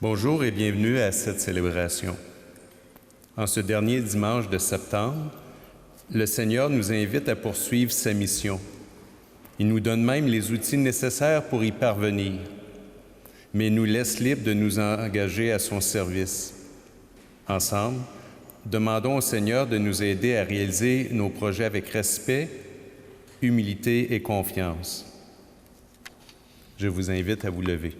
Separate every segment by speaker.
Speaker 1: Bonjour et bienvenue à cette célébration. En ce dernier dimanche de septembre, le Seigneur nous invite à poursuivre sa mission. Il nous donne même les outils nécessaires pour y parvenir, mais nous laisse libres de nous engager à son service. Ensemble, demandons au Seigneur de nous aider à réaliser nos projets avec respect, humilité et confiance. Je vous invite à vous lever.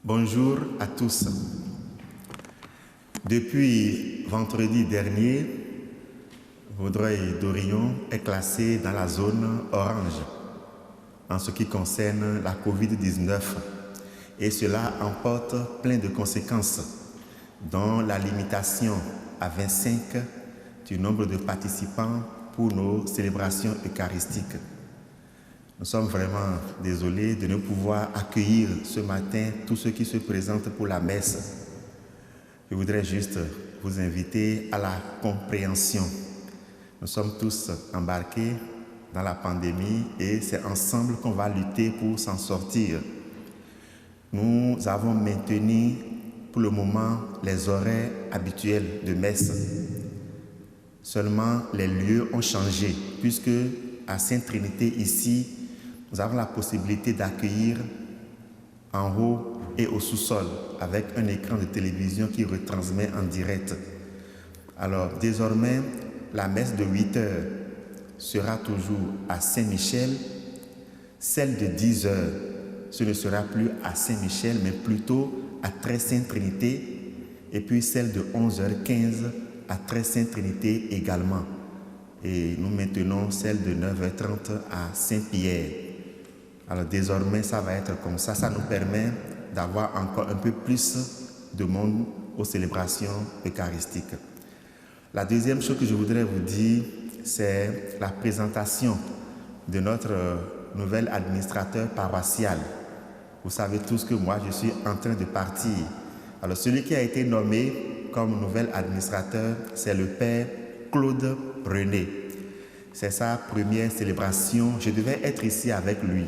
Speaker 2: Bonjour à tous. Depuis vendredi dernier, Vaudreuil-Dorion est classé dans la zone orange en ce qui concerne la COVID-19 et cela emporte plein de conséquences, dont la limitation à 25 du nombre de participants pour nos célébrations eucharistiques. Nous sommes vraiment désolés de ne pouvoir accueillir ce matin tous ceux qui se présentent pour la messe. Je voudrais juste vous inviter à la compréhension. Nous sommes tous embarqués dans la pandémie et c'est ensemble qu'on va lutter pour s'en sortir. Nous avons maintenu pour le moment les horaires habituels de messe. Seulement les lieux ont changé puisque à Sainte-Trinité ici, nous avons la possibilité d'accueillir en haut et au sous-sol avec un écran de télévision qui retransmet en direct. Alors désormais, la messe de 8 heures sera toujours à Saint-Michel. Celle de 10 heures, ce ne sera plus à Saint-Michel, mais plutôt à Très-Sainte-Trinité. Et puis celle de 11h15 à Très-Sainte-Trinité également. Et nous maintenons celle de 9h30 à Saint-Pierre. Alors désormais, ça va être comme ça. Ça nous permet d'avoir encore un peu plus de monde aux célébrations eucharistiques. La deuxième chose que je voudrais vous dire, c'est la présentation de notre nouvel administrateur paroissial. Vous savez tous que moi, je suis en train de partir. Alors celui qui a été nommé comme nouvel administrateur, c'est le Père Claude René. C'est sa première célébration. Je devais être ici avec lui.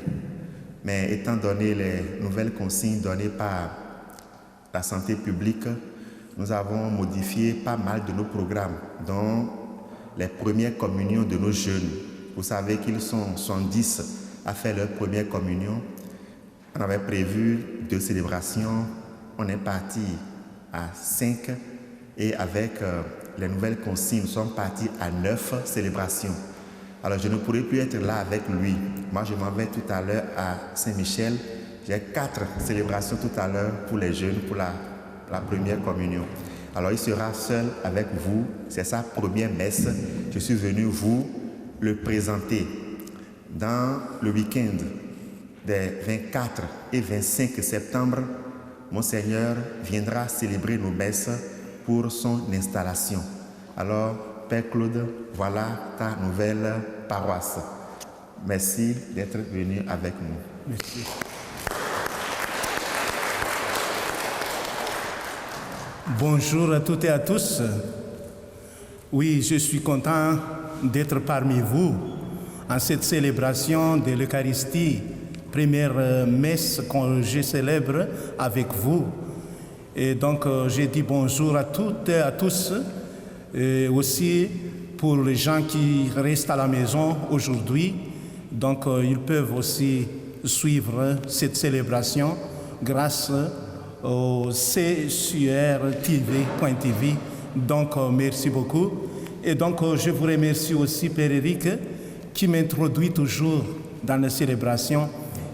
Speaker 2: Mais étant donné les nouvelles consignes données par la santé publique, nous avons modifié pas mal de nos programmes, dont les premières communions de nos jeunes. Vous savez qu'ils sont 110 à faire leur première communion. On avait prévu 2 célébrations. On est parti à 5 et avec les nouvelles consignes, nous sommes partis à 9 célébrations. Alors je ne pourrai plus être là avec lui. Moi je m'en vais tout à l'heure à Saint-Michel. J'ai 4 célébrations tout à l'heure pour les jeunes, pour la première communion. Alors il sera seul avec vous. C'est sa première messe. Je suis venu vous le présenter. Dans le week-end des 24 et 25 septembre, Monseigneur viendra célébrer nos messes pour son installation. Alors, Père Claude, voilà ta nouvelle paroisse. Merci d'être venu avec nous.
Speaker 3: Merci. Bonjour à toutes et à tous. Oui, je suis content d'être parmi vous en cette célébration de l'Eucharistie, première messe que je célèbre avec vous. Et donc, je dis bonjour à toutes et à tous. Et aussi pour les gens qui restent à la maison aujourd'hui. Donc, ils peuvent aussi suivre cette célébration grâce au CSUR.TV. Donc, merci beaucoup. Et donc, je vous remercie aussi, Père Éric, qui m'introduit toujours dans les célébrations.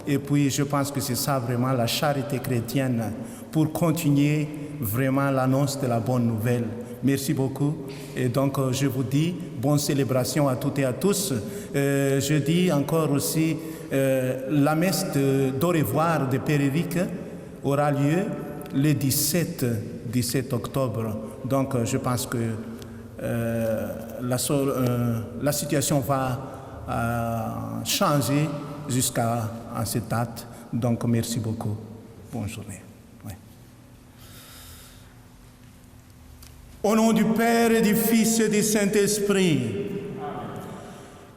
Speaker 3: Et puis, je pense que c'est ça vraiment la charité chrétienne pour continuer vraiment l'annonce de la bonne nouvelle. Merci beaucoup. Et donc, je vous dis bonne célébration à toutes et à tous. Je dis encore aussi, la messe d'au revoir de Père Éric aura lieu le 17 octobre. Donc, je pense que la situation va changer jusqu'à cette date. Donc, merci beaucoup. Bonne journée. Ouais. Au nom du Père et du Fils et du Saint-Esprit,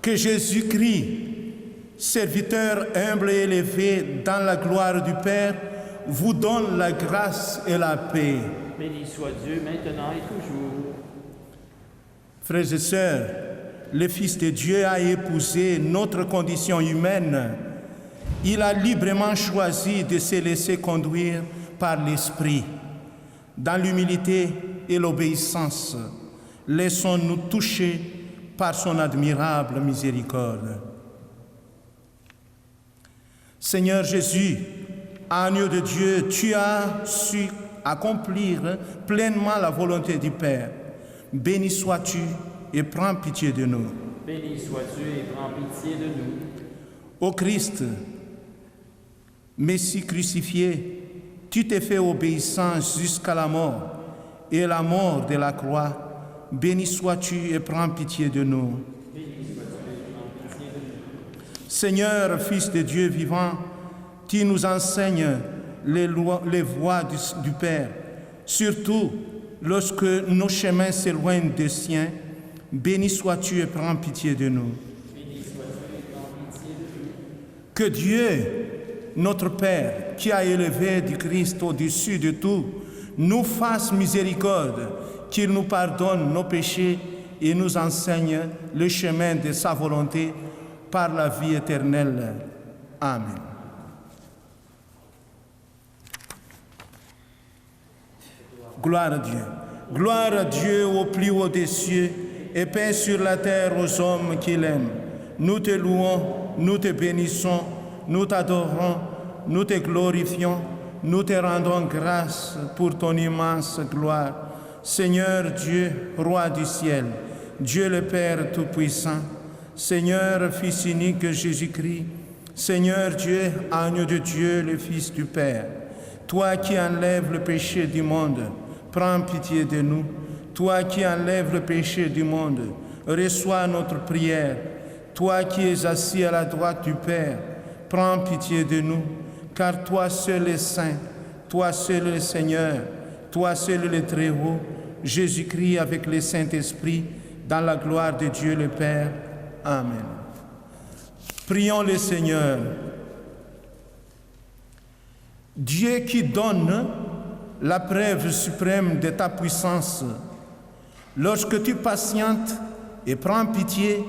Speaker 3: que Jésus-Christ, serviteur humble et élevé dans la gloire du Père, vous donne la grâce et la paix.
Speaker 4: Béni soit Dieu, maintenant et toujours.
Speaker 3: Frères et sœurs, le Fils de Dieu a épousé notre condition humaine. Il a librement choisi de se laisser conduire par l'Esprit. Dans l'humilité et l'obéissance, laissons-nous toucher par son admirable miséricorde. Seigneur Jésus, agneau de Dieu, tu as su accomplir pleinement la volonté du Père. Béni sois-tu et prends pitié de nous.
Speaker 4: Béni sois-tu et prends pitié de nous.
Speaker 3: Ô Christ, Messie crucifié, tu t'es fait obéissant jusqu'à la mort et la mort de la croix. Béni sois-tu et prends pitié de nous. Seigneur, Fils de Dieu vivant, tu nous enseignes les voies du Père, surtout lorsque nos chemins s'éloignent des siens. Béni sois-tu et prends pitié de nous. Que Dieu, notre Père, qui a élevé du Christ au-dessus de tout, nous fasse miséricorde, qu'il nous pardonne nos péchés et nous enseigne le chemin de sa volonté par la vie éternelle. Amen. Gloire à Dieu. Gloire à Dieu au plus haut des cieux et paix sur la terre aux hommes qu'il aime. Nous te louons, nous te bénissons, nous t'adorons, nous te glorifions, nous te rendons grâce pour ton immense gloire. Seigneur Dieu, Roi du ciel, Dieu le Père Tout-Puissant, Seigneur Fils unique Jésus-Christ, Seigneur Dieu, agneau de Dieu, le Fils du Père, toi qui enlèves le péché du monde, prends pitié de nous. Toi qui enlèves le péché du monde, reçois notre prière. Toi qui es assis à la droite du Père, prends pitié de nous, car toi seul es saint, toi seul es Seigneur, toi seul le Très-Haut, Jésus-Christ avec le Saint-Esprit, dans la gloire de Dieu le Père. Amen. Prions le Seigneur. Dieu qui donne la preuve suprême de ta puissance, lorsque tu patientes et prends pitié,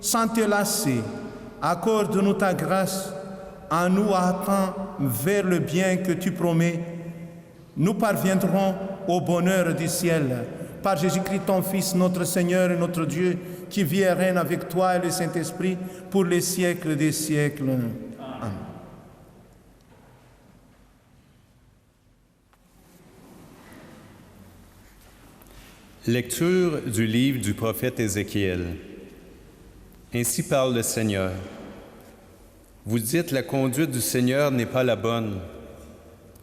Speaker 3: sans te lasser, accorde-nous ta grâce en nous hâtant vers le bien que tu promets. Nous parviendrons au bonheur du ciel. Par Jésus-Christ, ton Fils, notre Seigneur et notre Dieu, qui vit et règne avec toi et le Saint-Esprit pour les siècles des siècles. Amen.
Speaker 1: Lecture du livre du prophète Ézéchiel. Ainsi parle le Seigneur. Vous dites, la conduite du Seigneur n'est pas la bonne.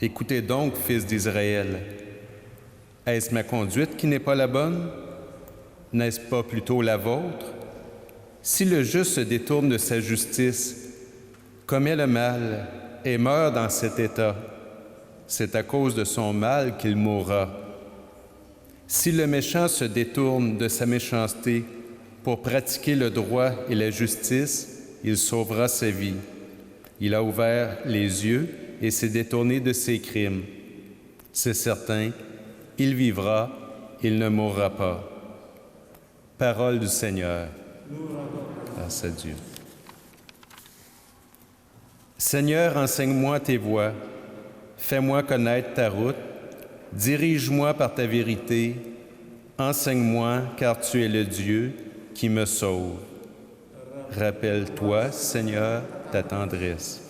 Speaker 1: Écoutez donc, fils d'Israël. Est-ce ma conduite qui n'est pas la bonne? N'est-ce pas plutôt la vôtre? Si le juste se détourne de sa justice, commet le mal et meurt dans cet état, c'est à cause de son mal qu'il mourra. Si le méchant se détourne de sa méchanceté pour pratiquer le droit et la justice, il sauvera sa vie. Il a ouvert les yeux et s'est détourné de ses crimes. C'est certain, il vivra, il ne mourra pas. Parole du Seigneur. Grâce à Dieu. Seigneur, enseigne-moi tes voies. Fais-moi connaître ta route. Dirige-moi par ta vérité. Enseigne-moi, car tu es le Dieu qui me sauve. Rappelle-toi, Seigneur, ta tendresse.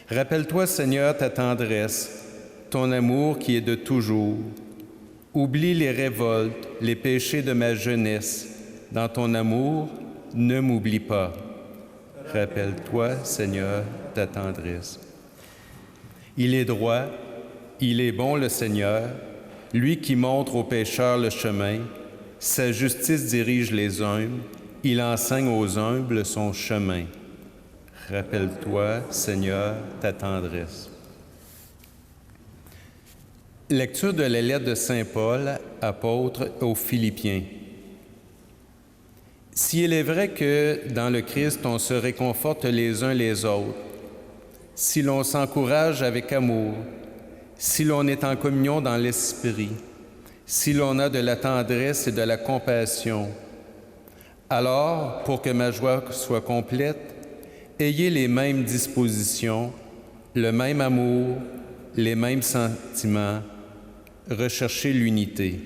Speaker 1: Rappelle-toi, Seigneur, ta tendresse, ton amour qui est de toujours. Oublie les révoltes, les péchés de ma jeunesse. Dans ton amour, ne m'oublie pas. Rappelle-toi, Seigneur, ta tendresse. Il est droit, il est bon le Seigneur, lui qui montre aux pécheurs le chemin. Sa justice dirige les humbles, il enseigne aux humbles son chemin. Rappelle-toi, Seigneur, ta tendresse. Lecture de la lettre de Saint Paul, apôtre aux Philippiens. Si il est vrai que dans le Christ, on se réconforte les uns les autres, si l'on s'encourage avec amour, si l'on est en communion dans l'esprit, si l'on a de la tendresse et de la compassion, alors, pour que ma joie soit complète, ayez les mêmes dispositions, le même amour, les mêmes sentiments, recherchez l'unité.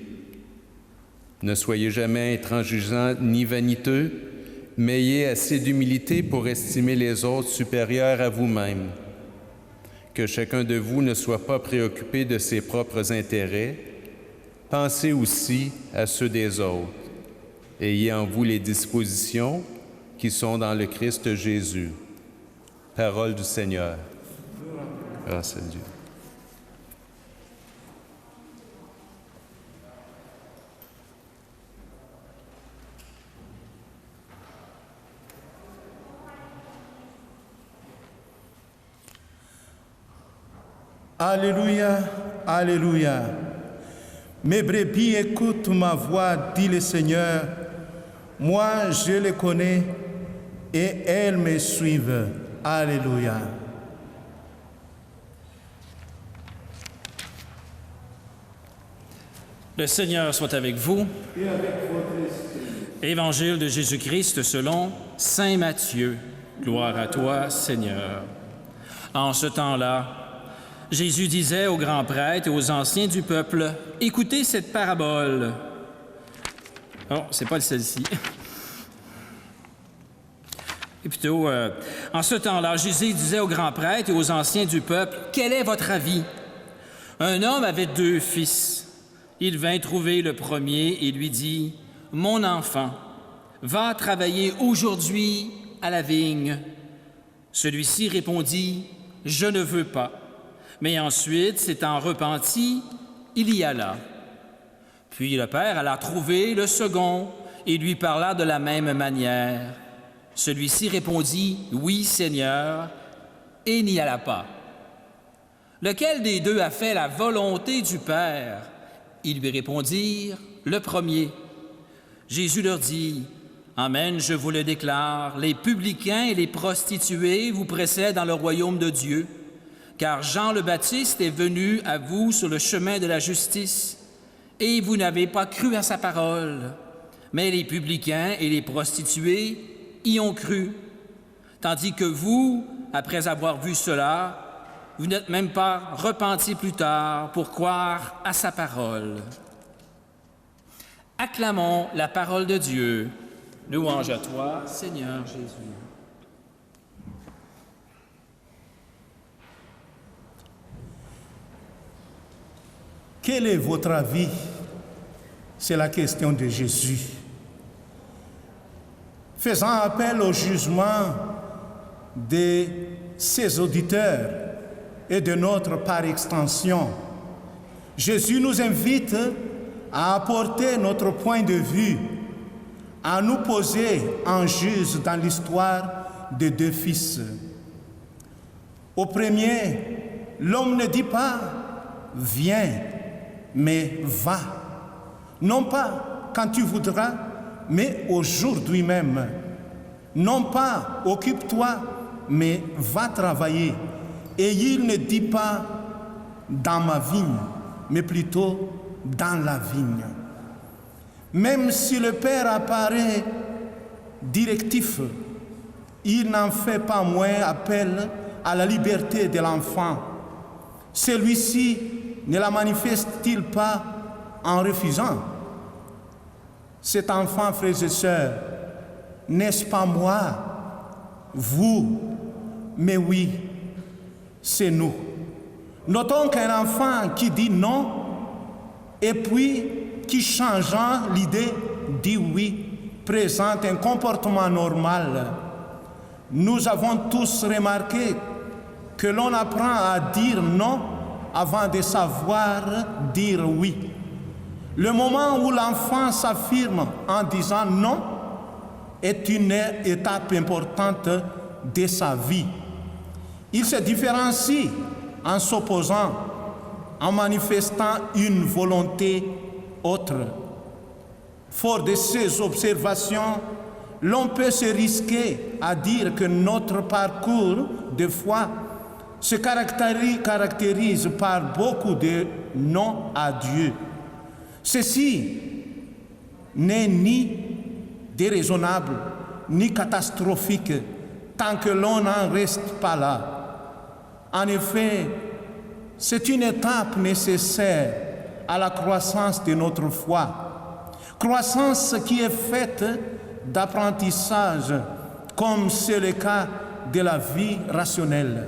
Speaker 1: Ne soyez jamais intransigeants ni vaniteux, mais ayez assez d'humilité pour estimer les autres supérieurs à vous-même. Que chacun de vous ne soit pas préoccupé de ses propres intérêts, pensez aussi à ceux des autres. Ayez en vous les dispositions qui sont dans le Christ Jésus. Parole du Seigneur. Grâce à Dieu.
Speaker 3: Alléluia, alléluia. Mes brebis écoutent ma voix, dit le Seigneur. Moi, je les connais et elles me suivent. Alléluia.
Speaker 5: Le Seigneur soit avec vous.
Speaker 3: Et avec votre esprit.
Speaker 5: Évangile de Jésus-Christ selon saint Matthieu. Gloire à toi, Seigneur. En ce temps-là, Jésus disait aux grands prêtres et aux anciens du peuple, « Écoutez cette parabole. » Oh, c'est pas celle-ci. Et plutôt, en ce temps-là, Jésus disait aux grands prêtres et aux anciens du peuple, « Quel est votre avis? Un homme avait 2 fils. Il vint trouver le premier et lui dit, « Mon enfant, va travailler aujourd'hui à la vigne. » Celui-ci répondit, « Je ne veux pas. » Mais ensuite, s'étant repenti, il y alla. Puis le père alla trouver le second et lui parla de la même manière. Celui-ci répondit, « Oui, Seigneur », et n'y alla pas. Lequel des 2 a fait la volonté du Père? Ils lui répondirent, « Le premier. » Jésus leur dit, « Amen, je vous le déclare, les publicains et les prostituées vous précèdent dans le royaume de Dieu. Car Jean le Baptiste est venu à vous sur le chemin de la justice, et vous n'avez pas cru à sa parole. Mais les publicains et les prostituées y ont cru. Tandis que vous, après avoir vu cela, vous n'êtes même pas repentis plus tard pour croire à sa parole. » Acclamons la parole de Dieu. Louange à toi, Seigneur Jésus.
Speaker 3: Quel est votre avis? C'est la question de Jésus. Faisant appel au jugement de ses auditeurs et de notre par extension, Jésus nous invite à apporter notre point de vue, à nous poser en juge dans l'histoire de 2 fils. Au premier, l'homme ne dit pas « viens », mais va. Non pas quand tu voudras, mais aujourd'hui même. Non pas occupe-toi, mais va travailler. Et il ne dit pas dans ma vigne, mais plutôt dans la vigne. Même si le Père apparaît directif, il n'en fait pas moins appel à la liberté de l'enfant celui-ci ne la manifeste-t-il pas en refusant? Cet enfant, frères et sœurs, n'est-ce pas moi, vous, mais oui, c'est nous. Notons qu'un enfant qui dit non et puis qui, changeant l'idée, dit oui, présente un comportement normal. Nous avons tous remarqué que l'on apprend à dire non avant de savoir dire oui. Le moment où l'enfant s'affirme en disant non est une étape importante de sa vie. Il se différencie en s'opposant, en manifestant une volonté autre. Fort de ces observations, l'on peut se risquer à dire que notre parcours de foi se caractérise par beaucoup de non à Dieu. Ceci n'est ni déraisonnable, ni catastrophique, tant que l'on n'en reste pas là. En effet, c'est une étape nécessaire à la croissance de notre foi. Croissance qui est faite d'apprentissage, comme c'est le cas de la vie rationnelle.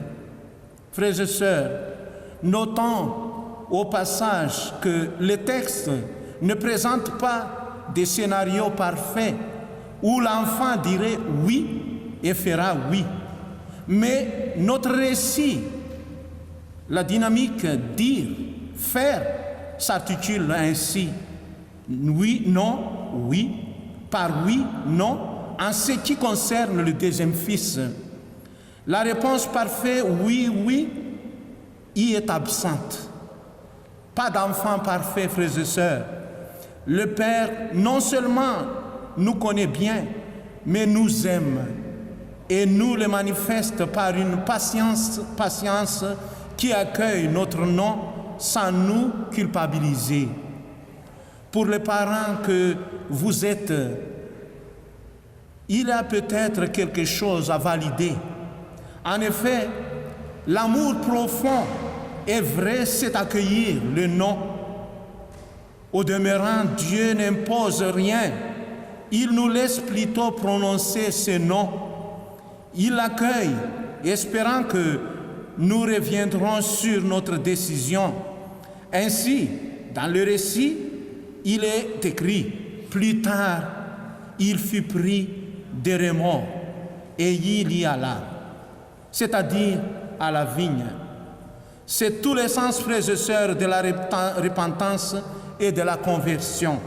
Speaker 3: Frères et sœurs, notons au passage que le texte ne présente pas de scénario parfait où l'enfant dirait oui et fera oui. Mais notre récit, la dynamique dire, faire, s'articule ainsi. Oui, non, oui, par oui, non, en ce qui concerne le deuxième fils. La réponse parfaite oui, oui, y est absente. Pas d'enfant parfait, frères et sœurs. Le Père, non seulement nous connaît bien, mais nous aime et nous le manifeste par une patience qui accueille notre non sans nous culpabiliser. Pour les parents que vous êtes, il y a peut-être quelque chose à valider. En effet, l'amour profond et vrai, c'est accueillir le non. Au demeurant, Dieu n'impose rien. Il nous laisse plutôt prononcer ce non. Il l'accueille, espérant que nous reviendrons sur notre décision. Ainsi, dans le récit, il est écrit, plus tard, il fut pris de remords et il y alla, c'est-à-dire à la vigne. C'est tout l'essence, frères et sœurs, de la repentance et de la conversion.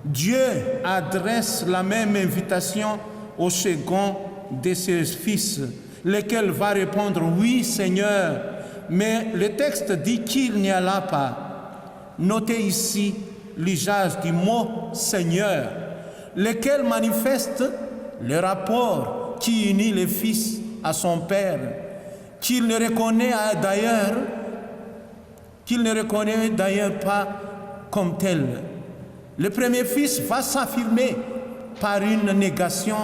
Speaker 3: Dieu adresse la même invitation au second de ses fils, lequel va répondre « Oui, Seigneur », mais le texte dit qu'il n'y alla pas. Notez ici l'usage du mot « Seigneur », lequel manifeste le rapport qui unit le fils à son père, qu'il ne reconnaît d'ailleurs pas comme tel. Le premier fils va s'affirmer par une négation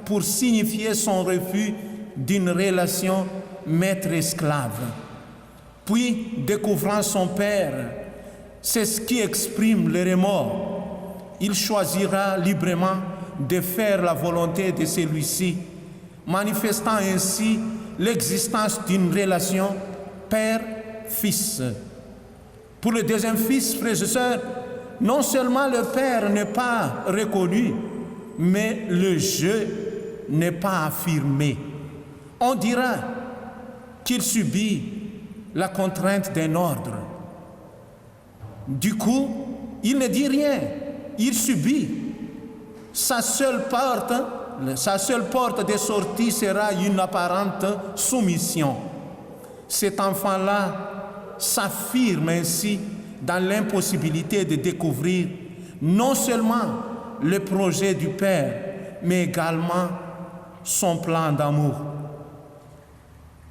Speaker 3: pour signifier son refus d'une relation maître-esclave. Puis, découvrant son père, c'est ce qui exprime le remords. Il choisira librement de faire la volonté de celui-ci, manifestant ainsi l'existence d'une relation père-fils. Pour le deuxième fils, frères et sœurs, non seulement le père n'est pas reconnu, mais le jeu n'est pas affirmé. On dira qu'il subit la contrainte d'un ordre. Du coup, il ne dit rien, il subit. Sa seule porte de sortie sera une apparente soumission. Cet enfant-là s'affirme ainsi dans l'impossibilité de découvrir non seulement le projet du Père, mais également son plan d'amour.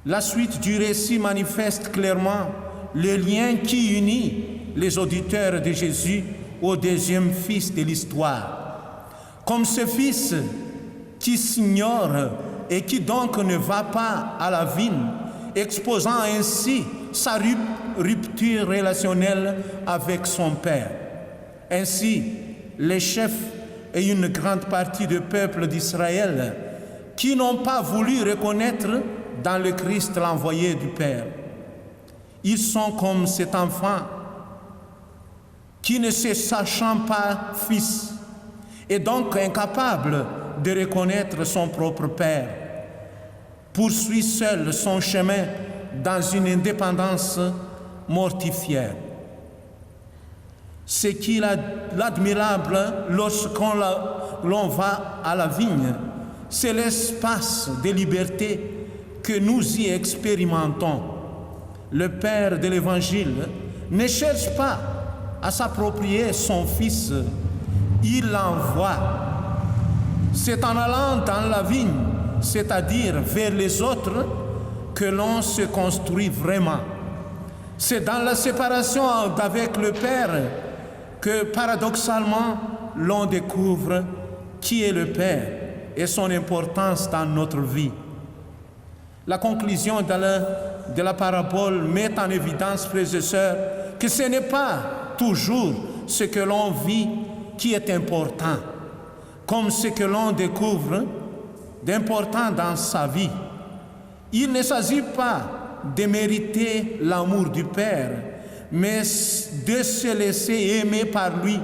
Speaker 3: La suite du récit manifeste clairement le lien qui unit les auditeurs de Jésus au deuxième fils de l'histoire. Comme ce fils qui s'ignore et qui donc ne va pas à la vigne exposant ainsi sa rupture relationnelle avec son Père. Ainsi, les chefs et une grande partie du peuple d'Israël qui n'ont pas voulu reconnaître dans le Christ l'envoyé du Père. Ils sont comme cet enfant qui ne se sachant pas fils et donc incapable de reconnaître son propre Père, poursuit seul son chemin dans une indépendance mortifère. Ce qui est admirable lorsqu'on va à la vigne, c'est l'espace de liberté que nous y expérimentons. Le Père de l'Évangile ne cherche pas à s'approprier son Fils, il l'envoie. C'est en allant dans la vigne, c'est-à-dire vers les autres, que l'on se construit vraiment. C'est dans la séparation avec le Père que, paradoxalement, l'on découvre qui est le Père et son importance dans notre vie. La conclusion de la parabole met en évidence, frères et sœurs, que ce n'est pas toujours ce que l'on vit qui est important, comme ce que l'on découvre d'important dans sa vie. Il ne s'agit pas de mériter l'amour du Père, mais de se laisser aimer par lui,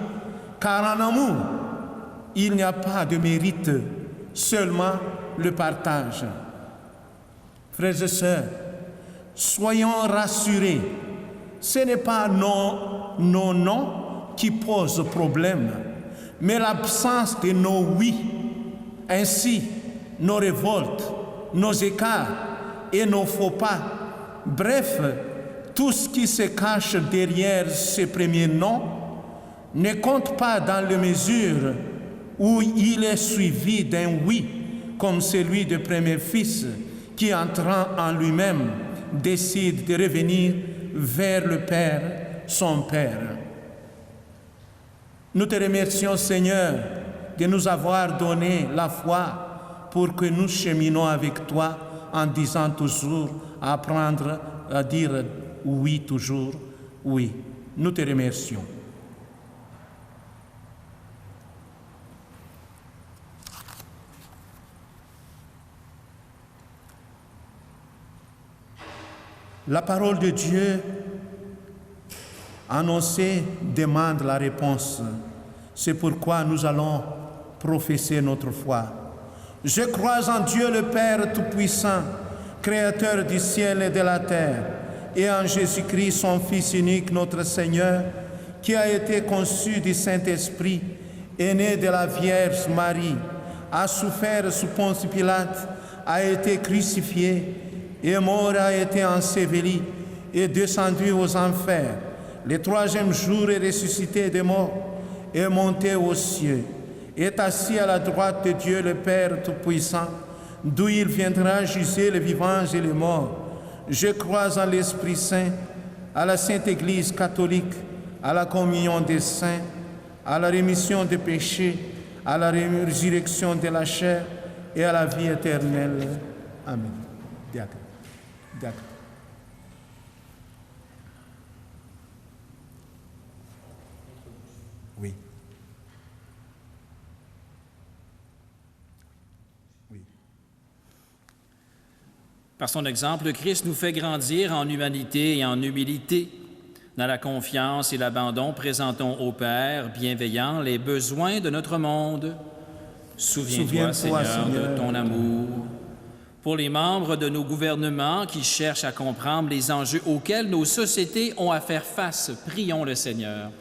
Speaker 3: car en amour, il n'y a pas de mérite, seulement le partage. Frères et sœurs, soyons rassurés, ce n'est pas nos non qui posent problème, mais l'absence de nos oui. Ainsi, nos révoltes, nos écarts et nos faux pas, bref, tout ce qui se cache derrière ces premiers non, ne compte pas dans la mesure où il est suivi d'un oui, comme celui du premier fils qui, entrant en lui-même, décide de revenir vers le Père, son Père. Nous te remercions, Seigneur, de nous avoir donné la foi pour que nous cheminons avec toi en disant toujours, à apprendre à dire oui toujours, oui. Nous te remercions. La parole de Dieu annoncée demande la réponse. C'est pourquoi nous allons professer notre foi. Je crois en Dieu le Père Tout-Puissant, Créateur du ciel et de la terre, et en Jésus-Christ, son Fils unique, notre Seigneur, qui a été conçu du Saint-Esprit, est né de la Vierge Marie, a souffert sous Ponce Pilate, a été crucifié, et mort, a été enseveli, et descendu aux enfers. Le troisième jour est ressuscité des morts, est monté aux cieux, est assis à la droite de Dieu le Père Tout-Puissant, d'où il viendra juger les vivants et les morts. Je crois en l'Esprit Saint, à la Sainte Église catholique, à la communion des saints, à la rémission des péchés, à la résurrection de la chair et à la vie éternelle. Amen. Diacre. Diacre. Oui. Oui.
Speaker 5: Par son exemple, le Christ nous fait grandir en humanité et en humilité. Dans la confiance et l'abandon, présentons au Père bienveillant les besoins de notre monde. Souviens-toi, Seigneur, de ton amour. Pour les membres de nos gouvernements qui cherchent à comprendre les enjeux auxquels nos sociétés ont à faire face, prions le Seigneur.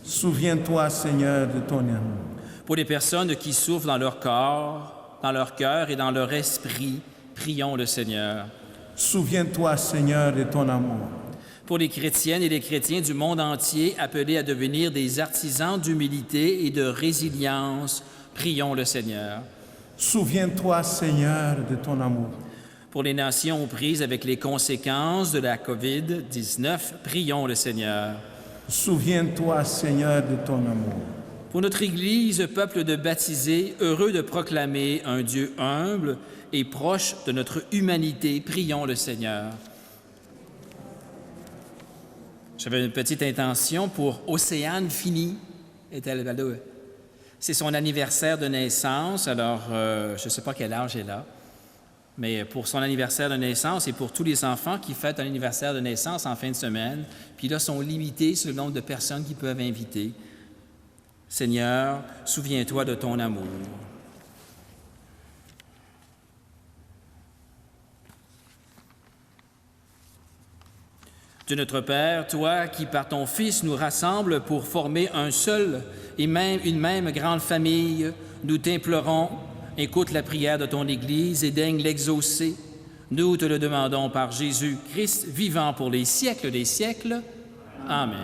Speaker 3: Souviens-toi, Seigneur, de ton amour.
Speaker 5: Pour les personnes qui souffrent dans leur corps, dans leur cœur et dans leur esprit, prions le Seigneur.
Speaker 3: Souviens-toi, Seigneur, de ton amour.
Speaker 5: Pour les chrétiennes et les chrétiens du monde entier appelés à devenir des artisans d'humilité et de résilience, prions le Seigneur.
Speaker 3: Souviens-toi, Seigneur, de ton amour.
Speaker 5: Pour les nations aux prises avec les conséquences de la COVID-19, prions le Seigneur.
Speaker 3: Souviens-toi, Seigneur, de ton amour.
Speaker 5: Pour notre Église, peuple de baptisés, heureux de proclamer un Dieu humble et proche de notre humanité, prions le Seigneur. J'avais une petite intention pour Océane Fini. C'est son anniversaire de naissance, alors je ne sais pas quel âge elle a, mais pour son anniversaire de naissance et pour tous les enfants qui fêtent un anniversaire de naissance en fin de semaine, puis là sont limités sur le nombre de personnes qu'ils peuvent inviter. Seigneur, souviens-toi de ton amour. Dieu notre Père, toi qui par ton Fils nous rassembles pour former un seul et même une même grande famille, nous t'implorons, écoute la prière de ton Église et daigne l'exaucer. Nous te le demandons par Jésus-Christ, vivant pour les siècles des siècles. Amen.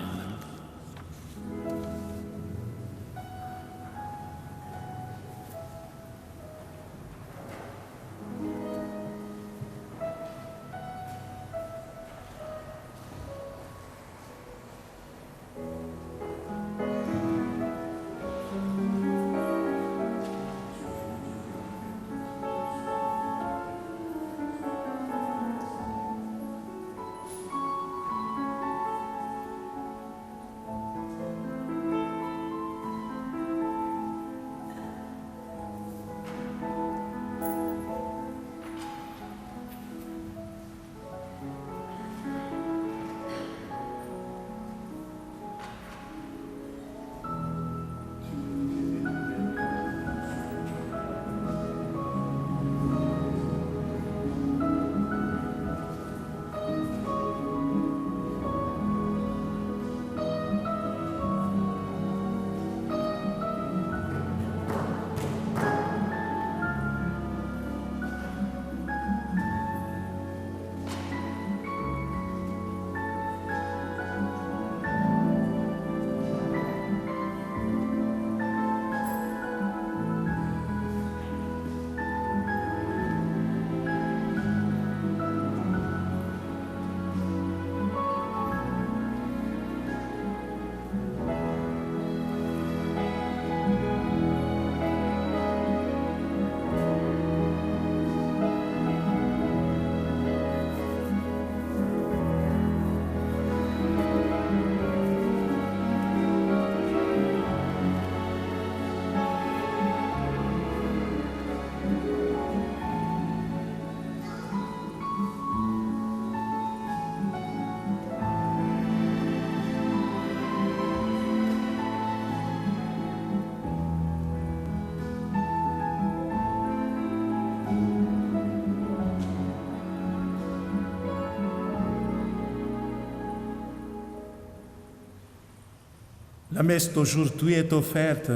Speaker 3: La messe d'aujourd'hui est offerte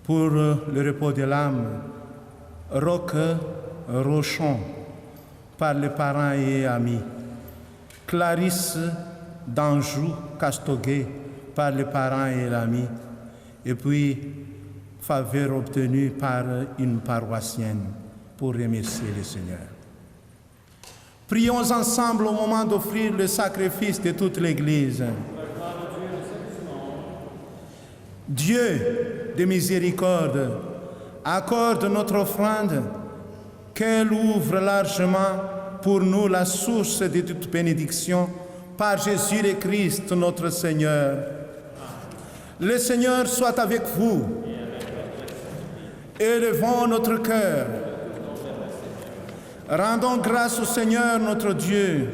Speaker 3: pour le repos de l'âme, Roque Rochon, par les parents et amis, Clarisse d'Anjou Castoguet, par les parents et l'ami, et puis faveur obtenue par une paroissienne pour remercier le Seigneur. Prions ensemble au moment d'offrir le sacrifice de toute l'Église. Dieu de miséricorde, accorde notre offrande, qu'elle ouvre largement pour nous la source de toute bénédiction, par Jésus le Christ, notre Seigneur. Le Seigneur soit avec vous. Élevons notre cœur. Rendons grâce au Seigneur notre Dieu.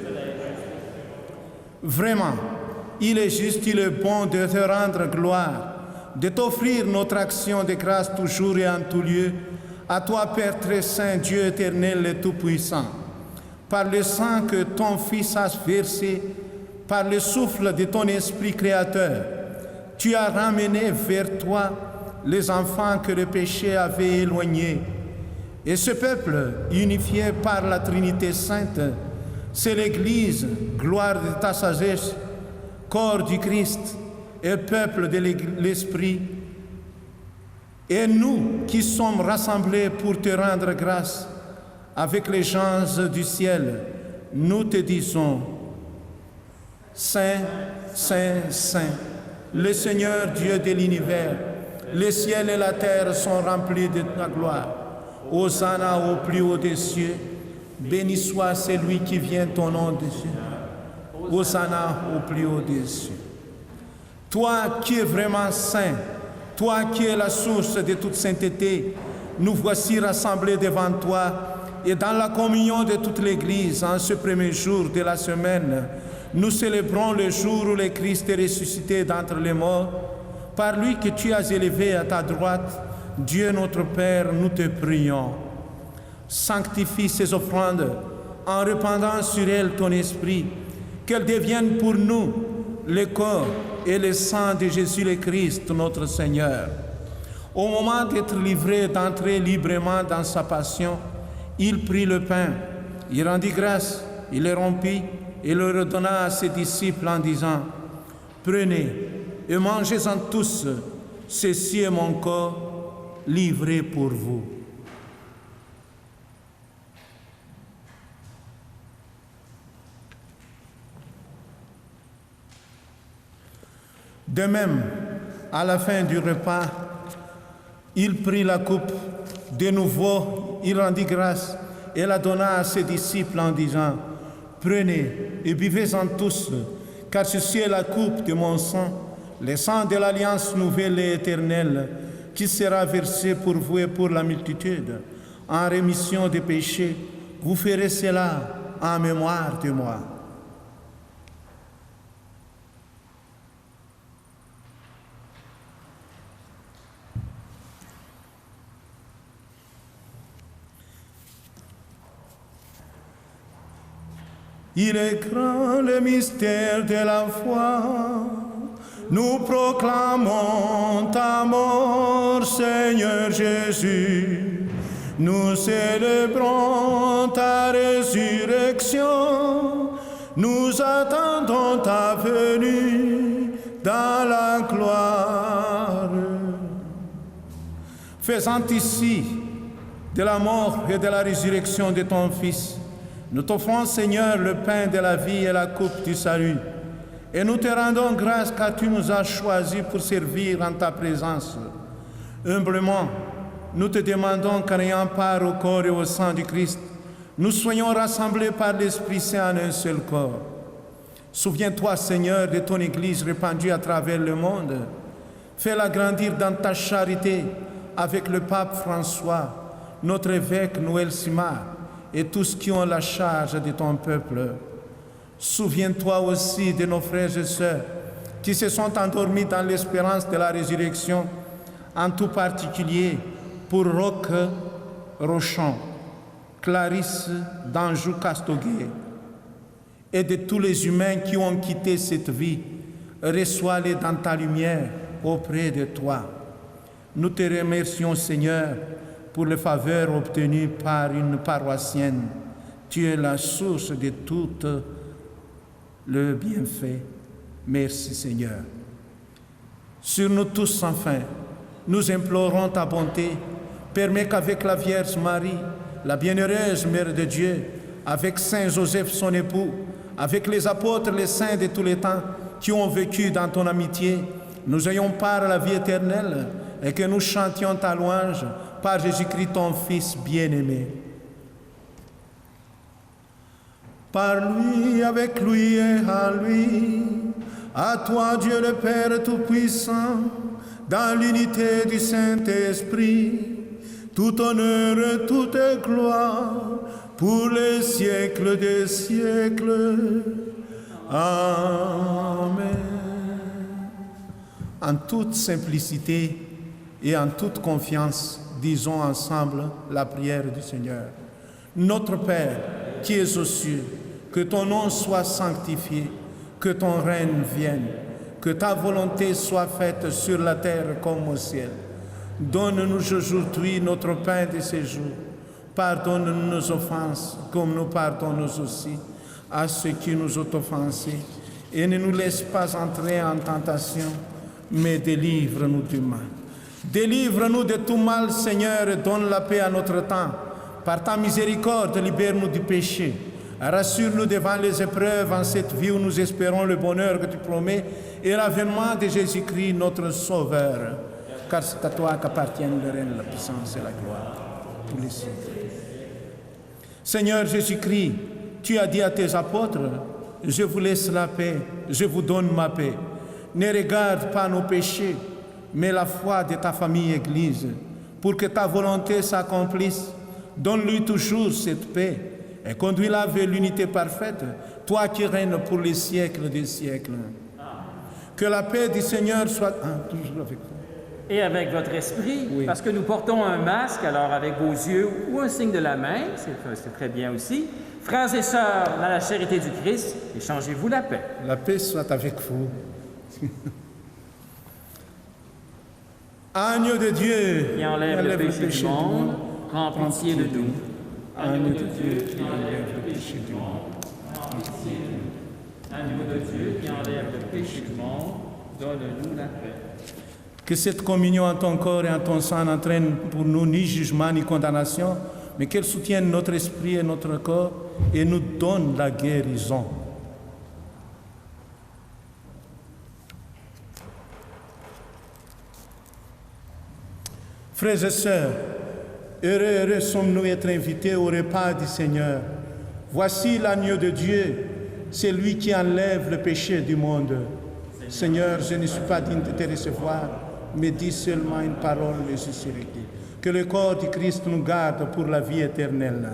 Speaker 3: Vraiment, il est juste, il est bon de te rendre gloire, de t'offrir notre action de grâce toujours et en tout lieu, à toi, Père très saint, Dieu éternel et tout-puissant, par le sang que ton Fils a versé, par le souffle de ton Esprit créateur, tu as ramené vers toi les enfants que le péché avait éloignés. Et ce peuple, unifié par la Trinité sainte, c'est l'Église, gloire de ta sagesse, corps du Christ et peuple de l'Esprit. Et nous qui sommes rassemblés pour te rendre grâce, avec les gens du ciel, nous te disons, Saint, Saint, Saint, le Seigneur Dieu de l'univers, Les ciels et la terre sont remplis de ta gloire. Hosanna au plus haut des cieux. Béni soit celui qui vient au nom de Dieu. Hosanna au plus haut des cieux. Toi qui es vraiment saint, toi qui es la source de toute sainteté, nous voici rassemblés devant toi et dans la communion de toute l'Église en ce premier jour de la semaine. Nous célébrons le jour où le Christ est ressuscité d'entre les morts. Par lui que tu as élevé à ta droite, Dieu notre Père, nous te prions. Sanctifie ces offrandes en répandant sur elles ton esprit, qu'elles deviennent pour nous le corps et le sang de Jésus le Christ, notre Seigneur. Au moment d'être livré, d'entrer librement dans sa passion, il prit le pain, il rendit grâce, il le rompit et le redonna à ses disciples en disant: Prenez et mangez-en tous, ceci est mon corps livré pour vous. De même, à la fin du repas, il prit la coupe. De nouveau, il rendit grâce et la donna à ses disciples en disant: Prenez et buvez-en tous, car ceci est la coupe de mon sang, le sang de l'alliance nouvelle et éternelle, qui sera versé pour vous et pour la multitude, en rémission des péchés. Vous ferez cela en mémoire de moi. Il est grand le mystère de la foi. Nous proclamons ta mort, Seigneur Jésus. Nous célébrons ta résurrection. Nous attendons ta venue dans la gloire. Faisant ici de la mort et de la résurrection de ton Fils, nous t'offrons, Seigneur, le pain de la vie et la coupe du salut. Et nous te rendons grâce car tu nous as choisis pour servir en ta présence. Humblement, nous te demandons qu'en ayant part au corps et au sang du Christ, nous soyons rassemblés par l'Esprit Saint en un seul corps. Souviens-toi, Seigneur, de ton Église répandue à travers le monde. Fais-la grandir dans ta charité avec le pape François, notre évêque Noël Simard, et tous qui ont la charge de ton peuple. Souviens-toi aussi de nos frères et sœurs qui se sont endormis dans l'espérance de la résurrection, en tout particulier pour Roch Rochon, Clarisse d'Anjou Castoguet, et de tous les humains qui ont quitté cette vie. Reçois-les dans ta lumière auprès de toi. Nous te remercions, Seigneur, pour les faveurs obtenues par une paroissienne. Tu es la source de tout le bienfait. Merci, Seigneur. Sur nous tous, enfin, nous implorons ta bonté. Permets qu'avec la Vierge Marie, la bienheureuse Mère de Dieu, avec Saint Joseph, son époux, avec les apôtres, les saints de tous les temps qui ont vécu dans ton amitié, nous ayons part à la vie éternelle et que nous chantions ta louange par Jésus-Christ, ton Fils bien-aimé. Par lui, avec lui et à lui, à toi, Dieu le Père Tout-Puissant, dans l'unité du Saint-Esprit, tout honneur et toute gloire pour les siècles des siècles. Amen. En toute simplicité et en toute confiance, disons ensemble la prière du Seigneur. Notre Père, qui es aux cieux, que ton nom soit sanctifié, que ton règne vienne, que ta volonté soit faite sur la terre comme au ciel. Donne-nous aujourd'hui notre pain de ce jour. Pardonne-nous nos offenses, comme nous pardonnons aussi à ceux qui nous ont offensés. Et ne nous laisse pas entrer en tentation, mais délivre-nous du mal. Délivre-nous de tout mal, Seigneur, et donne la paix à notre temps. Par ta miséricorde, libère-nous du péché. Rassure-nous devant les épreuves en cette vie où nous espérons le bonheur que tu promets et l'avènement de Jésus-Christ, notre Sauveur. car c'est à toi qu'appartiennent le règne, la puissance et la gloire pour les siècles. Seigneur Jésus-Christ, tu as dit à tes apôtres, je vous laisse la paix, je vous donne ma paix. Ne regarde pas nos péchés, mais la foi de ta famille Église, pour que ta volonté s'accomplisse. Donne-lui toujours cette paix et conduis-la vers l'unité parfaite, toi qui règnes pour les siècles des siècles. Que la paix du Seigneur soit toujours avec vous.
Speaker 4: Et avec votre esprit,
Speaker 3: Oui.
Speaker 4: parce que nous portons un masque, alors avec vos yeux ou un signe de la main, c'est très bien aussi. Frères et sœurs, dans la charité du Christ, échangez-vous la paix.
Speaker 3: La paix soit avec vous. Agneau de Dieu,
Speaker 4: Qui enlève le péché du monde, prends pitié de nous.
Speaker 3: Agneau de Dieu, qui enlève le péché du monde.
Speaker 4: Agneau de Dieu qui enlève le péché du monde, donne-nous la paix.
Speaker 3: Que cette communion en ton corps et en ton sang n'entraîne pour nous ni jugement ni condamnation, mais qu'elle soutienne notre esprit et notre corps et nous donne la guérison. Frères et sœurs, heureux sommes-nous d'être invités au repas du Seigneur. Voici l'agneau de Dieu, c'est lui qui enlève le péché du monde. Seigneur, je ne suis pas digne de te recevoir, mais dis seulement une parole et je serai guéri. Que le corps du Christ nous garde pour la vie éternelle.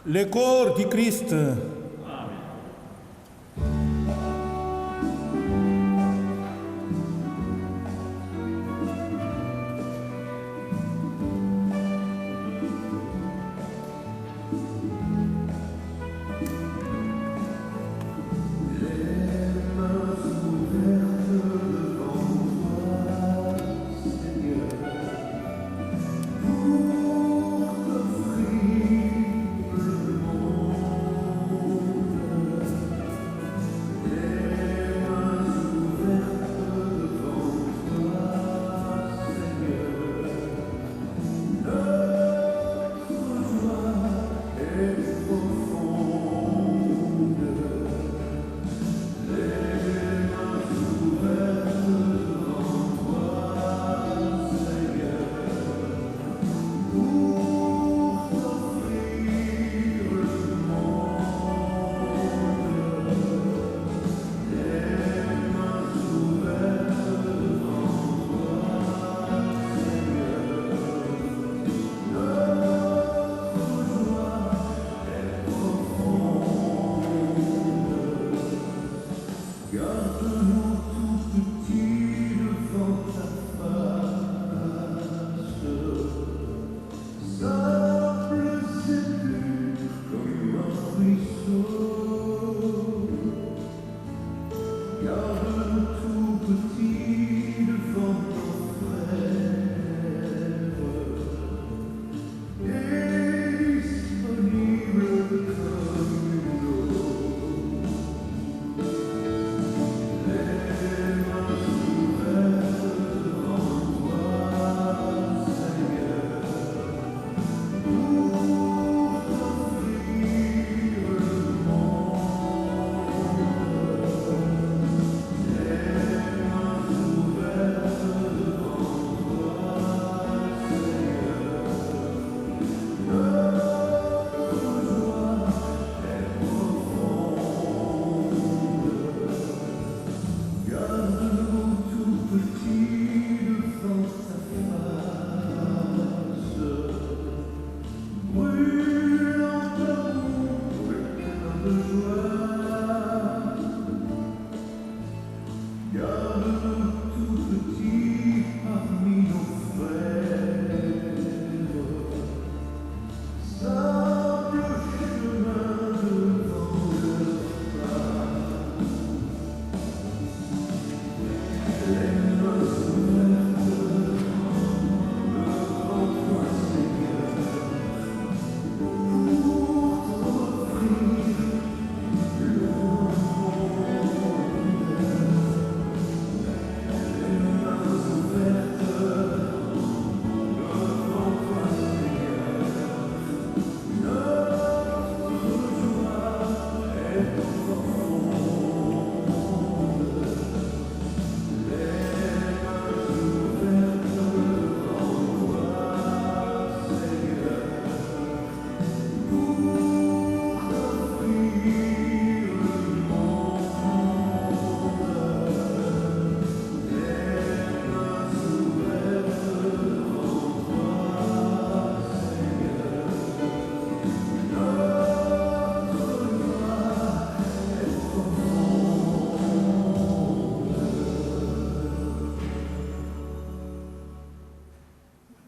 Speaker 3: Le corps du Christ.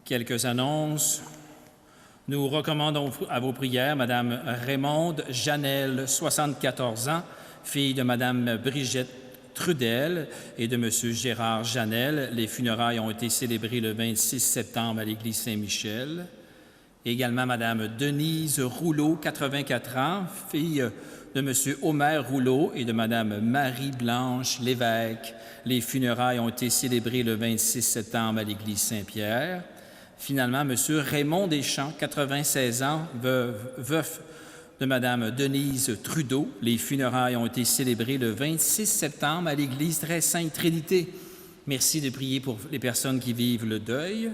Speaker 5: Quelques annonces. Nous recommandons à vos prières Mme Raymonde Janel, 74 ans, fille de Mme Brigitte Trudel et de M. Gérard Janel. Les funérailles ont été célébrées le 26 septembre à l'église Saint-Michel. Également Mme Denise Rouleau, 84 ans, fille de M. Omer Rouleau et de Mme Marie-Blanche Lévesque. Les funérailles ont été célébrées le 26 septembre à l'église Saint-Pierre. Finalement, M. Raymond Deschamps, 96 ans, veuf de Mme Denise Trudeau. Les funérailles ont été célébrées le 26 septembre à l'église Très Sainte Trinité. Merci de prier pour les personnes qui vivent le deuil.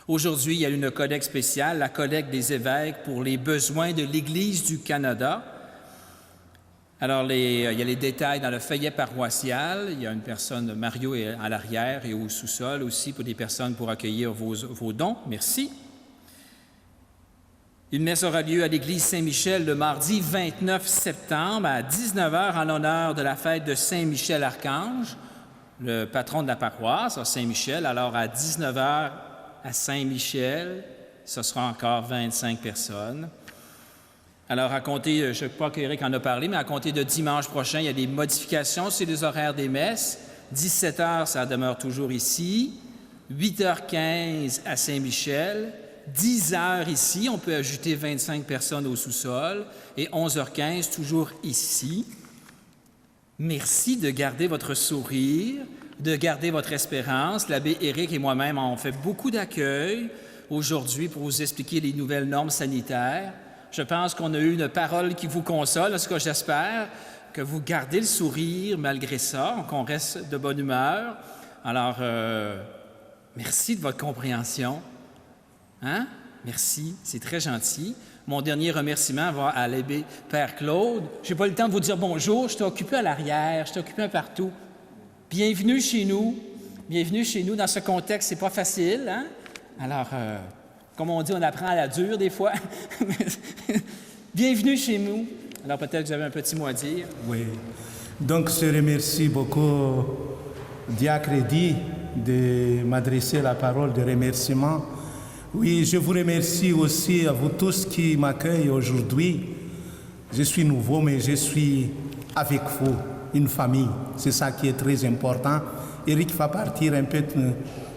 Speaker 5: Aujourd'hui, il y a une collecte spéciale, la collecte des évêques pour les besoins de l'Église du Canada. Alors, il y a les détails dans le feuillet paroissial. Il y a une personne, Mario est à l'arrière et au sous-sol aussi pour des personnes pour accueillir vos dons. Merci. Une messe aura lieu à l'église Saint-Michel le mardi 29 septembre à 19h en l'honneur de la fête de Saint-Michel-Archange, le patron de la paroisse à Saint-Michel. Alors, à 19h à Saint-Michel, ce sera encore 25 personnes. Alors, à compter, je ne sais pas qu'Éric en a parlé, mais à compter de dimanche prochain, il y a des modifications sur les horaires des messes. 17h, ça demeure toujours ici. 8h15 à Saint-Michel. 10h ici, on peut ajouter 25 personnes au sous-sol. Et 11h15, toujours ici. Merci de garder votre sourire, de garder votre espérance. L'abbé Éric et moi-même avons fait beaucoup d'accueil aujourd'hui pour vous expliquer les nouvelles normes sanitaires. Je pense qu'on a eu une parole qui vous console, ce que j'espère, que vous gardez le sourire malgré ça, qu'on reste de bonne humeur. Alors, merci de votre compréhension. Hein? Merci, c'est très gentil. Mon dernier remerciement va à l'abbé Père Claude. Je n'ai pas eu le temps de vous dire bonjour, je t'ai occupé à l'arrière, je t'ai occupé un partout. Bienvenue chez nous dans ce contexte, c'est pas facile, hein? Alors, comme on dit, on apprend à la dure des fois. Bienvenue chez nous. Alors peut-être que vous avez un petit mot à dire.
Speaker 3: Oui. Donc je remercie beaucoup Diacre Eddy de m'adresser la parole de remerciement. Oui, je vous remercie aussi à vous tous qui m'accueillent aujourd'hui. Je suis nouveau, mais je suis avec vous, une famille. C'est ça qui est très important. Éric va partir un peu,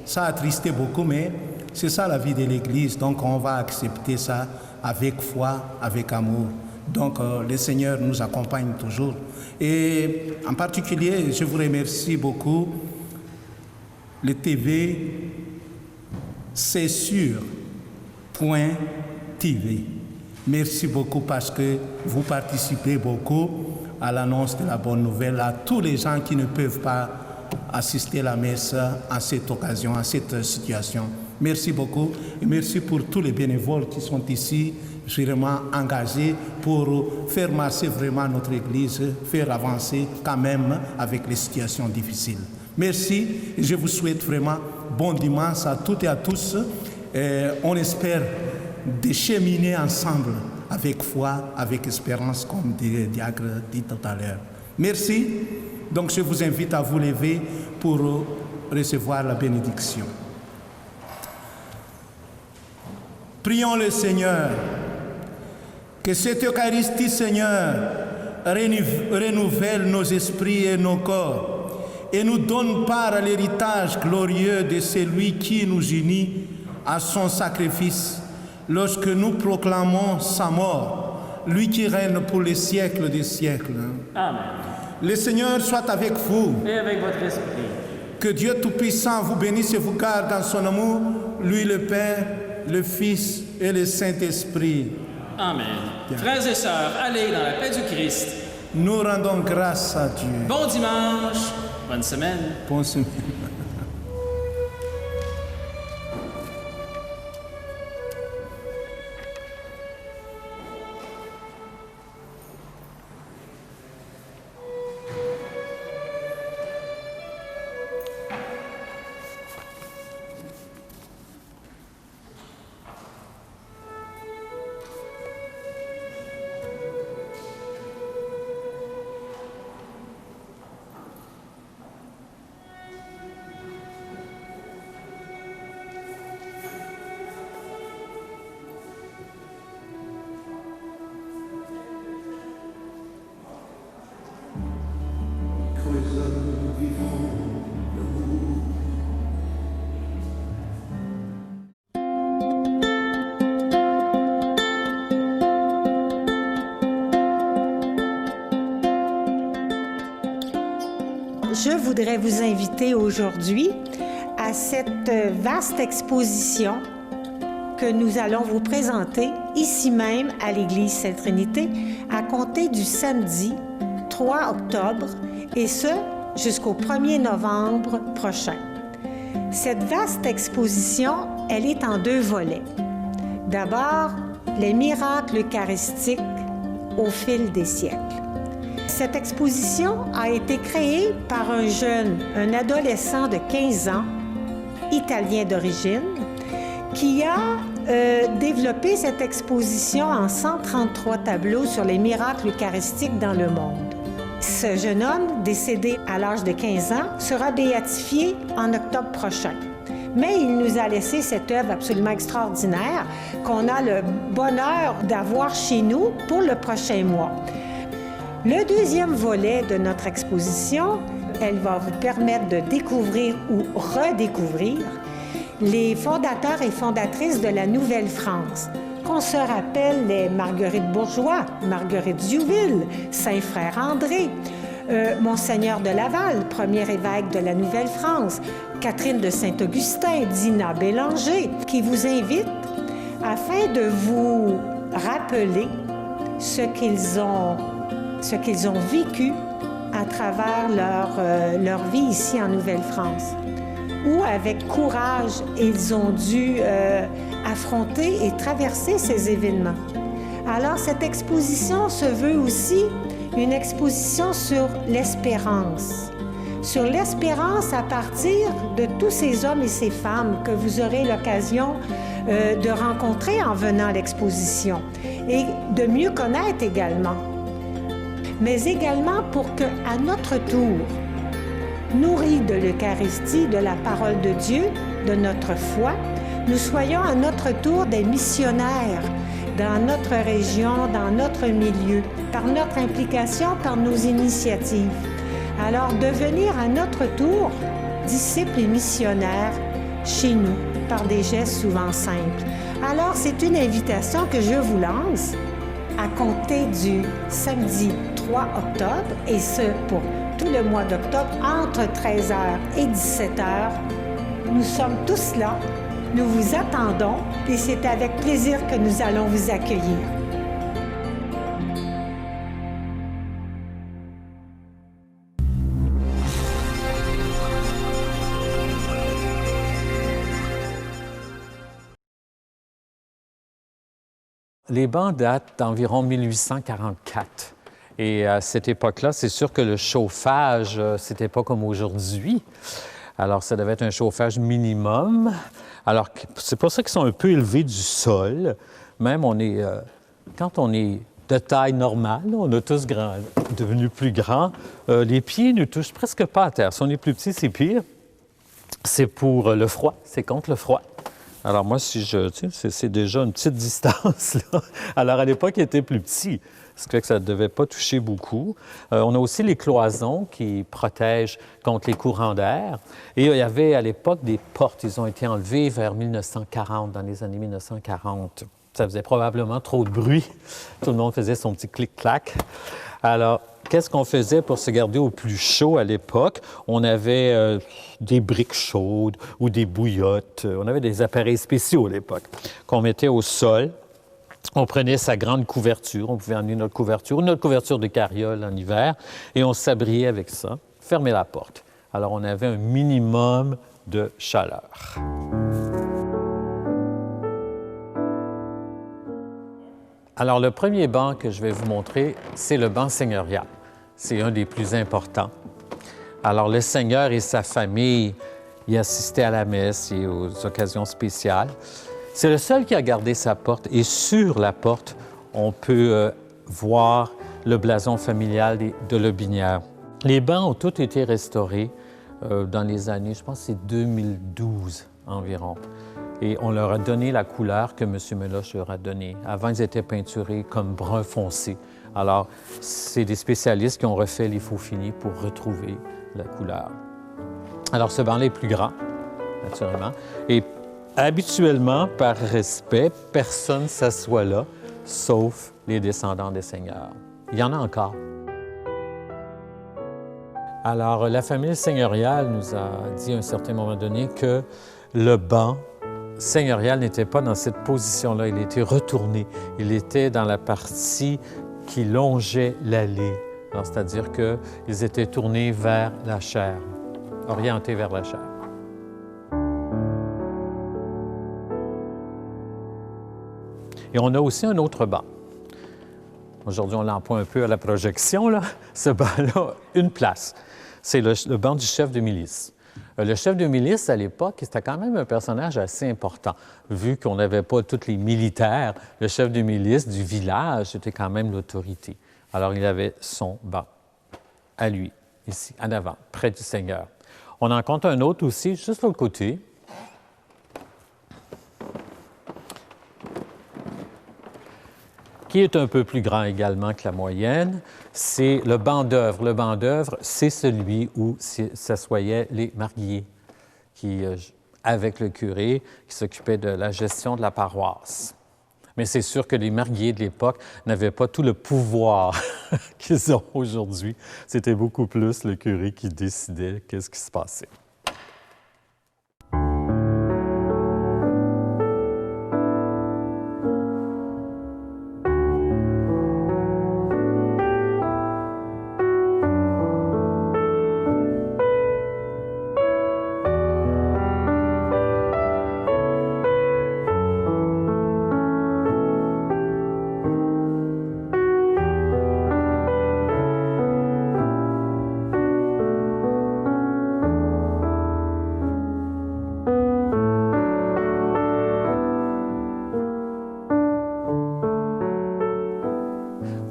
Speaker 3: ça a attristé beaucoup, mais c'est ça la vie de l'Église, donc on va accepter ça avec foi, avec amour. Donc le Seigneur nous accompagne toujours. Et en particulier, je vous remercie beaucoup, le TV, c'est sûr.tv. Merci beaucoup parce que vous participez beaucoup à l'annonce de la bonne nouvelle à tous les gens qui ne peuvent pas assister à la messe à cette occasion, à cette situation. Merci beaucoup et merci pour tous les bénévoles qui sont ici, vraiment engagés pour faire marcher vraiment notre Église, faire avancer quand même avec les situations difficiles. Merci et je vous souhaite vraiment bon dimanche à toutes et à tous. On espère de cheminer ensemble avec foi, avec espérance, comme le diacre dit tout à l'heure. Merci. Donc je vous invite à vous lever pour recevoir la bénédiction. Prions le Seigneur, que cette Eucharistie, Seigneur, renouvelle nos esprits et nos corps et nous donne part à l'héritage glorieux de celui qui nous unit à son sacrifice lorsque nous proclamons sa mort, lui qui règne pour les siècles des siècles.
Speaker 4: Amen.
Speaker 3: Le Seigneur soit avec vous.
Speaker 4: Et avec votre esprit.
Speaker 3: Que Dieu Tout-Puissant vous bénisse et vous garde dans son amour, lui le Père, le Fils et le Saint-Esprit.
Speaker 5: Amen. Bien. Frères et sœurs, allez dans la paix du Christ.
Speaker 3: Nous rendons grâce à Dieu.
Speaker 5: Bon dimanche, bonne semaine.
Speaker 3: Bonne semaine.
Speaker 6: Je voudrais vous inviter aujourd'hui à cette vaste exposition que nous allons vous présenter ici même à l'Église Sainte-Trinité à compter du samedi 3 octobre et ce jusqu'au 1er novembre prochain. Cette vaste exposition, elle est en 2 volets. D'abord, les miracles eucharistiques au fil des siècles. Cette exposition a été créée par un jeune, un adolescent de 15 ans, italien d'origine, qui a développé cette exposition en 133 tableaux sur les miracles eucharistiques dans le monde. Ce jeune homme, décédé à l'âge de 15 ans, sera béatifié en octobre prochain. Mais il nous a laissé cette œuvre absolument extraordinaire qu'on a le bonheur d'avoir chez nous pour le prochain mois. Le deuxième volet de notre exposition, elle va vous permettre de découvrir ou redécouvrir les fondateurs et fondatrices de la Nouvelle-France, qu'on se rappelle les Marguerite Bourgeois, Marguerite Diouville, Saint-Frère André, Monseigneur de Laval, premier évêque de la Nouvelle-France, Catherine de Saint-Augustin, Dina Bélanger, qui vous invite afin de vous rappeler ce qu'ils ont vécu à travers leur vie ici en Nouvelle-France, où avec courage, ils ont dû affronter et traverser ces événements. Alors, cette exposition se veut aussi une exposition sur l'espérance à partir de tous ces hommes et ces femmes que vous aurez l'occasion de rencontrer en venant à l'exposition et de mieux connaître également. Mais également pour qu'à notre tour, nourris de l'Eucharistie, de la parole de Dieu, de notre foi, nous soyons à notre tour des missionnaires dans notre région, dans notre milieu, par notre implication, par nos initiatives. Alors, devenir à notre tour disciples et missionnaires chez nous, par des gestes souvent simples. Alors, c'est une invitation que je vous lance à compter du samedi 3 octobre, et ce pour tout le mois d'octobre, entre 13h et 17h. Nous sommes tous là, nous vous attendons, et c'est avec plaisir que nous allons vous accueillir.
Speaker 7: Les bancs datent d'environ 1844. Et à cette époque-là, c'est sûr que le chauffage, c'était pas comme aujourd'hui. Alors, ça devait être un chauffage minimum. Alors, c'est pour ça qu'ils sont un peu élevés du sol. Même, quand on est de taille normale, on est tous devenus plus grands, les pieds ne touchent presque pas à terre. Si on est plus petit, c'est pire. C'est pour le froid, c'est contre le froid. Alors moi, c'est déjà une petite distance, là. Alors à l'époque, il était plus petit, ce qui fait que ça ne devait pas toucher beaucoup. On a aussi les cloisons qui protègent contre les courants d'air. Et il y avait à l'époque des portes. Ils ont été enlevées vers 1940, dans les années 1940. Ça faisait probablement trop de bruit. Tout le monde faisait son petit clic-clac. Alors, qu'est-ce qu'on faisait pour se garder au plus chaud à l'époque? On avait des briques chaudes ou des bouillottes. On avait des appareils spéciaux à l'époque qu'on mettait au sol. On prenait sa grande couverture. On pouvait emmener notre couverture de carriole en hiver et on s'abriait avec ça. Fermer la porte. Alors, on avait un minimum de chaleur. Alors, le premier banc que je vais vous montrer, c'est le banc seigneurial. C'est un des plus importants. Alors, le Seigneur et sa famille y assistaient à la messe et aux occasions spéciales. C'est le seul qui a gardé sa porte. Et sur la porte, on peut voir le blason familial de Lobinière. Les bancs ont tous été restaurés dans les années, je pense que c'est 2012 environ. Et on leur a donné la couleur que M. Meloche leur a donnée. Avant, ils étaient peinturés comme brun foncé. Alors, c'est des spécialistes qui ont refait les faux finis pour retrouver la couleur. Alors, ce banc-là est plus grand, naturellement. Et habituellement, par respect, personne ne s'assoit là, sauf les descendants des seigneurs. Il y en a encore. Alors, la famille seigneuriale nous a dit à un certain moment donné que le banc seigneurial n'était pas dans cette position-là. Il était retourné. Il était dans la partie qui longeait l'allée. Alors, c'est-à-dire qu'ils étaient tournés vers la chair, orientés vers la chair. Et on a aussi un autre banc. Aujourd'hui, on l'emploie un peu à la projection, là. Ce banc-là, une place. C'est le banc du chef de milice. Le chef de milice, à l'époque, c'était quand même un personnage assez important. Vu qu'on n'avait pas tous les militaires, le chef de milice du village, c'était quand même l'autorité. Alors, il avait son banc à lui, ici, en avant, près du Seigneur. On en compte un autre aussi, juste de l'autre côté. Qui est un peu plus grand également que la moyenne, c'est le banc d'œuvre. Le banc d'œuvre, c'est celui où s'assoyaient les mariés, avec le curé, qui s'occupaient de la gestion de la paroisse. Mais c'est sûr que les mariés de l'époque n'avaient pas tout le pouvoir qu'ils ont aujourd'hui. C'était beaucoup plus le curé qui décidait qu'est-ce qui se passait.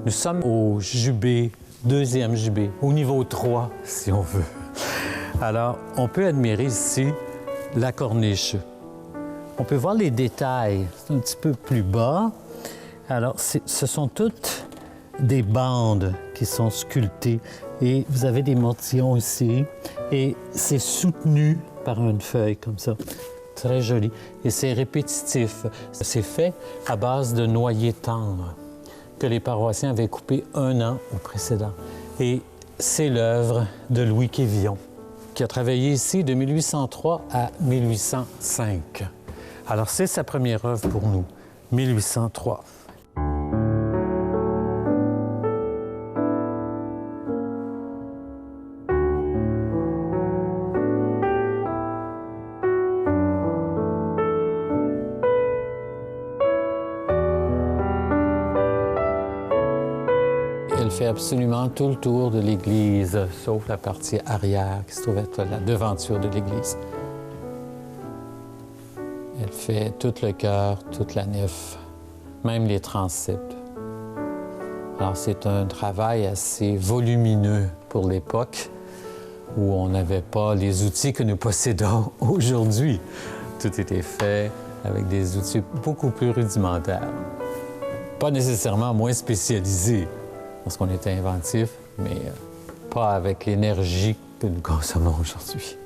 Speaker 7: Nous sommes au jubé, deuxième jubé, au niveau 3, si on veut. Alors, on peut admirer ici la corniche. On peut voir les détails, c'est un petit peu plus bas. Alors, ce sont toutes des bandes qui sont sculptées. Et vous avez des mortillons ici. Et c'est soutenu par une feuille comme ça. Très joli. Et c'est répétitif. C'est fait à base de noyer tendre que les paroissiens avaient coupé un an au précédent. Et c'est l'œuvre de Louis Quévillon, qui a travaillé ici de 1803 à 1805. Alors, c'est sa première œuvre pour nous, 1803. Elle fait absolument tout le tour de l'église, sauf la partie arrière qui se trouve être la devanture de l'église. Elle fait tout le chœur, toute la nef, même les transepts. Alors c'est un travail assez volumineux pour l'époque où on n'avait pas les outils que nous possédons aujourd'hui. Tout était fait avec des outils beaucoup plus rudimentaires. Pas nécessairement moins spécialisés, parce qu'on était inventif, mais pas avec l'énergie que nous consommons aujourd'hui.